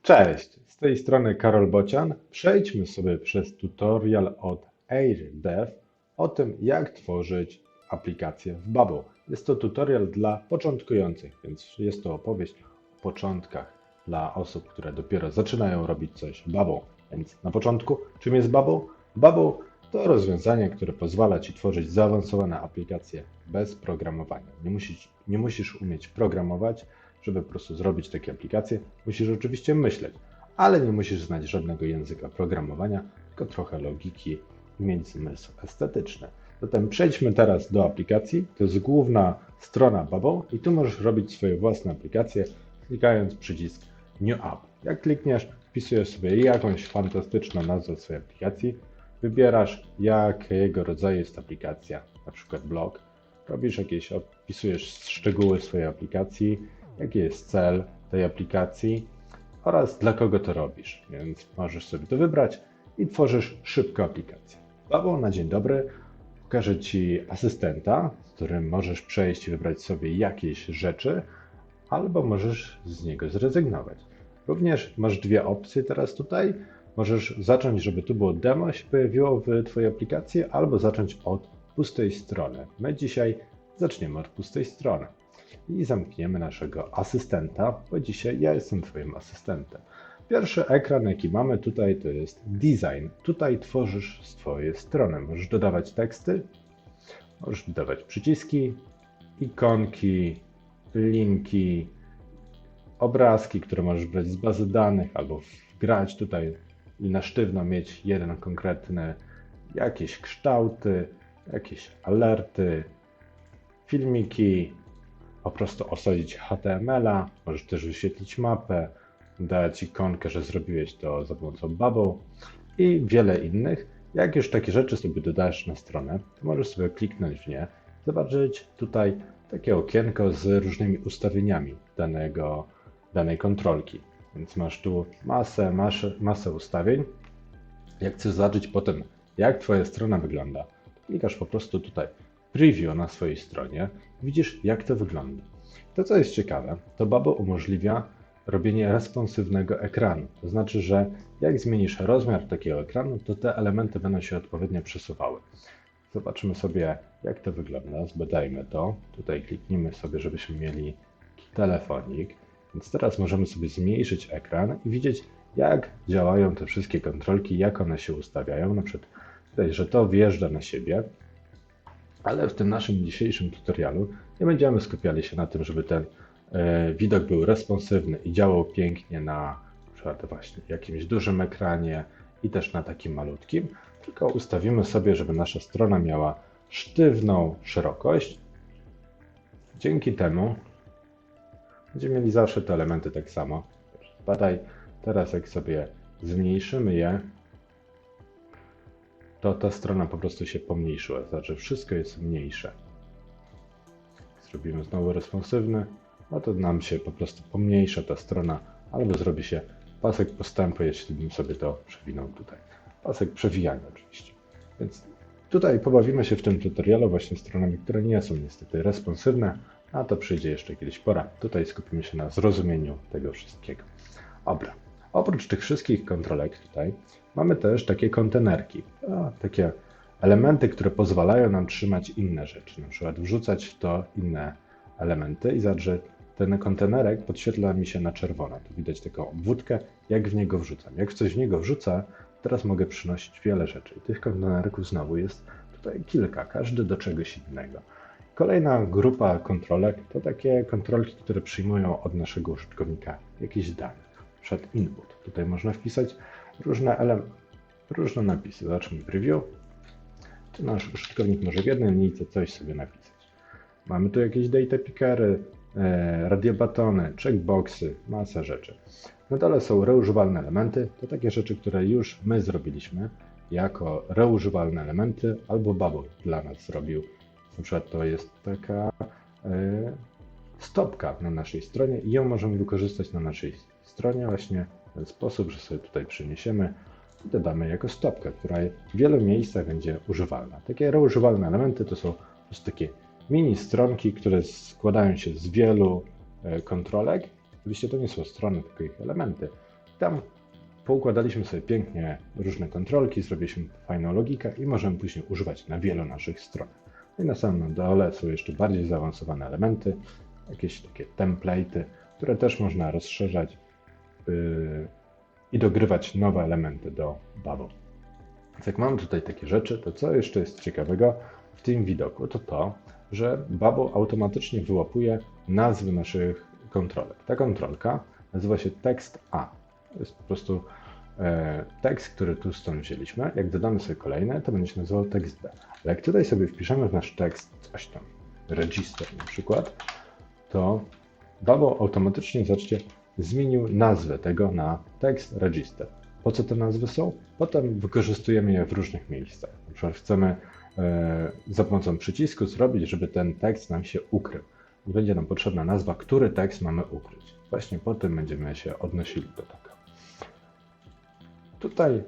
Cześć, z tej strony Karol Bocian. Przejdźmy sobie przez tutorial od AirDev o tym, jak tworzyć aplikację w Bubble. Jest to tutorial dla początkujących, więc jest to opowieść o początkach dla osób, które dopiero zaczynają robić coś w Bubble. Więc na początku, czym jest Bubble? Bubble to rozwiązanie, które pozwala Ci tworzyć zaawansowane aplikacje bez programowania. Nie musisz umieć programować, żeby po prostu zrobić takie aplikacje. Musisz oczywiście myśleć, ale nie musisz znać żadnego języka programowania, tylko trochę logiki i mieć zmysł estetyczny. Zatem przejdźmy teraz do aplikacji. To jest główna strona Bubble i tu możesz robić swoje własne aplikacje, klikając przycisk New App. Jak klikniesz, wpisujesz sobie jakąś fantastyczną nazwę swojej aplikacji, wybierasz jakiego rodzaju jest aplikacja, na przykład blog, opisujesz szczegóły swojej aplikacji, jaki jest cel tej aplikacji oraz dla kogo to robisz. Więc możesz sobie to wybrać i tworzysz szybko aplikację. Bubble na dzień dobry pokażę Ci asystenta, z którym możesz przejść i wybrać sobie jakieś rzeczy, albo możesz z niego zrezygnować. Również masz dwie opcje teraz tutaj. Możesz zacząć, żeby tu było demo się pojawiło w Twojej aplikacji, albo zacząć od pustej strony. My dzisiaj zaczniemy od pustej strony i zamkniemy naszego asystenta, bo dzisiaj ja jestem Twoim asystentem. Pierwszy ekran, jaki mamy tutaj, to jest design. Tutaj tworzysz swoje strony. Możesz dodawać teksty, możesz dodawać przyciski, ikonki, linki, obrazki, które możesz brać z bazy danych albo wgrać tutaj i na sztywno mieć jeden konkretny, jakieś kształty, jakieś alerty, filmiki, po prostu osadzić HTML-a, możesz też wyświetlić mapę, dać ikonkę, że zrobiłeś to za pomocą Bubble i wiele innych. Jak już takie rzeczy sobie dodajesz na stronę, to możesz sobie kliknąć w nie, zobaczyć tutaj takie okienko z różnymi ustawieniami danej kontrolki. Więc masz tu masę ustawień. Jak chcesz zobaczyć potem, jak Twoja strona wygląda, to klikasz po prostu tutaj preview na swojej stronie. Widzisz, jak to wygląda. To, co jest ciekawe, to Bubble umożliwia robienie responsywnego ekranu. To znaczy, że jak zmienisz rozmiar takiego ekranu, to te elementy będą się odpowiednio przesuwały. Zobaczymy sobie, jak to wygląda. Zbadajmy to. Tutaj kliknijmy sobie, żebyśmy mieli telefonik. Więc teraz możemy sobie zmniejszyć ekran i widzieć, jak działają te wszystkie kontrolki, jak one się ustawiają. Na przykład tutaj, że to wjeżdża na siebie, ale w tym naszym dzisiejszym tutorialu nie będziemy skupiali się na tym, żeby ten widok był responsywny i działał pięknie na przykład właśnie jakimś dużym ekranie i też na takim malutkim, tylko ustawimy sobie, żeby nasza strona miała sztywną szerokość. Dzięki temu będziemy mieli zawsze te elementy tak samo. Badaj, teraz jak sobie zmniejszymy je, to ta strona po prostu się pomniejszyła, to znaczy wszystko jest mniejsze. Zrobimy znowu responsywny, no to nam się po prostu pomniejsza ta strona, albo zrobi się pasek postępu, jeśli bym sobie to przewinął tutaj. Pasek przewijania oczywiście. Więc tutaj pobawimy się w tym tutorialu właśnie stronami, które nie są niestety responsywne, a to przyjdzie jeszcze kiedyś pora. Tutaj skupimy się na zrozumieniu tego wszystkiego. Dobra. Oprócz tych wszystkich kontrolek tutaj mamy też takie kontenerki, takie elementy, które pozwalają nam trzymać inne rzeczy, na przykład wrzucać w to inne elementy i zobacz, że ten kontenerek podświetla mi się na czerwono. Tu widać taką obwódkę, jak w niego wrzucam. Jak w coś w niego wrzucę, teraz mogę przynosić wiele rzeczy. I tych kontenerków znowu jest tutaj kilka, każdy do czegoś innego. Kolejna grupa kontrolek to takie kontrolki, które przyjmują od naszego użytkownika jakieś dane. Przed input. Tutaj można wpisać różne napisy. Zobaczmy preview. Tu nasz użytkownik może w jednej linijce coś sobie napisać. Mamy tu jakieś data pickery, radiobatony, checkboxy, masa rzeczy. Na dole są reużywalne elementy. To takie rzeczy, które już my zrobiliśmy jako reużywalne elementy albo Bubble dla nas zrobił. Na przykład to jest taka stopka na naszej stronie i ją możemy wykorzystać na naszej stronie właśnie w ten sposób, że sobie tutaj przyniesiemy i dodamy jako stopkę, która w wielu miejscach będzie używalna. Takie reużywalne elementy to są po prostu takie mini stronki, które składają się z wielu kontrolek. Oczywiście to nie są strony, tylko ich elementy. Tam poukładaliśmy sobie pięknie różne kontrolki, zrobiliśmy fajną logikę i możemy później używać na wielu naszych stronach. No i na samym dole są jeszcze bardziej zaawansowane elementy, jakieś takie template'y, które też można rozszerzać i dogrywać nowe elementy do Bubble. Więc jak mamy tutaj takie rzeczy, to co jeszcze jest ciekawego w tym widoku, to, że Bubble automatycznie wyłapuje nazwy naszych kontrolek. Ta kontrolka nazywa się tekst A. To jest po prostu tekst, który tu stąd wzięliśmy. Jak dodamy sobie kolejne, to będzie się nazywał tekst B. Ale jak tutaj sobie wpiszemy w nasz tekst coś tam, register na przykład, to Bubble automatycznie, zobaczcie, zmienił nazwę tego na tekst register. Po co te nazwy są? Potem wykorzystujemy je w różnych miejscach. Na przykład chcemy za pomocą przycisku zrobić, żeby ten tekst nam się ukrył. Będzie nam potrzebna nazwa, który tekst mamy ukryć. Właśnie po tym będziemy się odnosili do tego. Tutaj,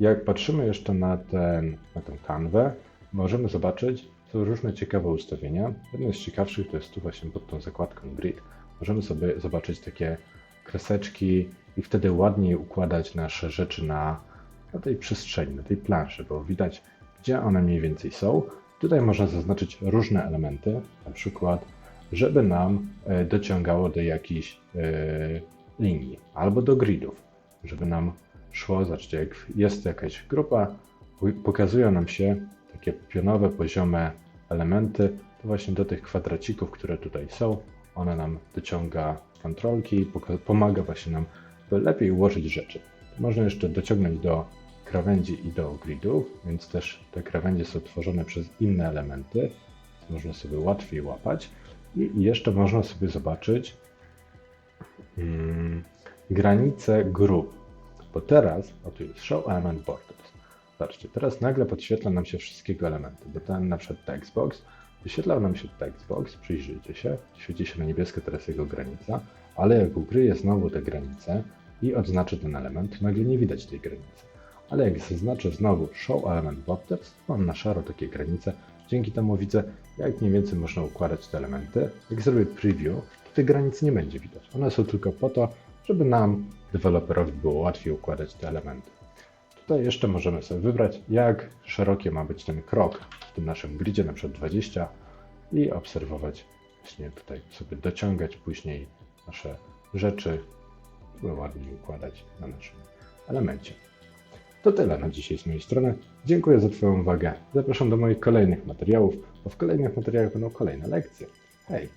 jak patrzymy jeszcze na tę kanwę, możemy zobaczyć, są różne ciekawe ustawienia. Jedno z ciekawszych to jest tu właśnie pod tą zakładką Grid. Możemy sobie zobaczyć takie kreseczki i wtedy ładniej układać nasze rzeczy na tej przestrzeni, na tej planszy, bo widać, gdzie one mniej więcej są. Tutaj można zaznaczyć różne elementy, na przykład, żeby nam dociągało do jakichś linii albo do gridów, żeby nam szło, zobaczcie, jak jest jakaś grupa, pokazują nam się takie pionowe, poziome elementy, to właśnie do tych kwadracików, które tutaj są, one nam dociąga kontrolki i pomaga właśnie nam lepiej ułożyć rzeczy. Można jeszcze dociągnąć do krawędzi i do gridów, więc też te krawędzie są tworzone przez inne elementy, więc można sobie łatwiej łapać. I jeszcze można sobie zobaczyć granice grup, bo teraz, tu jest Show Element Borders. Zobaczcie, teraz nagle podświetla nam się wszystkiego elementy, bo ten na przykład textbox, wyświetlał nam się textbox, przyjrzyjcie się, świeci się na niebiesko teraz jego granica, ale jak ukryję znowu te granice i odznaczę ten element, nagle nie widać tej granicy. Ale jak zaznaczę znowu Show Element Borders, mam na szaro takie granice, dzięki temu widzę, jak mniej więcej można układać te elementy. Jak zrobię preview, to tych granic nie będzie widać. One są tylko po to, żeby nam, deweloperowi, było łatwiej układać te elementy. Tutaj jeszcze możemy sobie wybrać, jak szerokie ma być ten krok w tym naszym gridzie, na przykład 20 i obserwować, właśnie tutaj sobie dociągać później nasze rzeczy, żeby ładniej układać na naszym elemencie. To tyle na dzisiaj z mojej strony. Dziękuję za Twoją uwagę. Zapraszam do moich kolejnych materiałów, bo w kolejnych materiałach będą kolejne lekcje. Hej!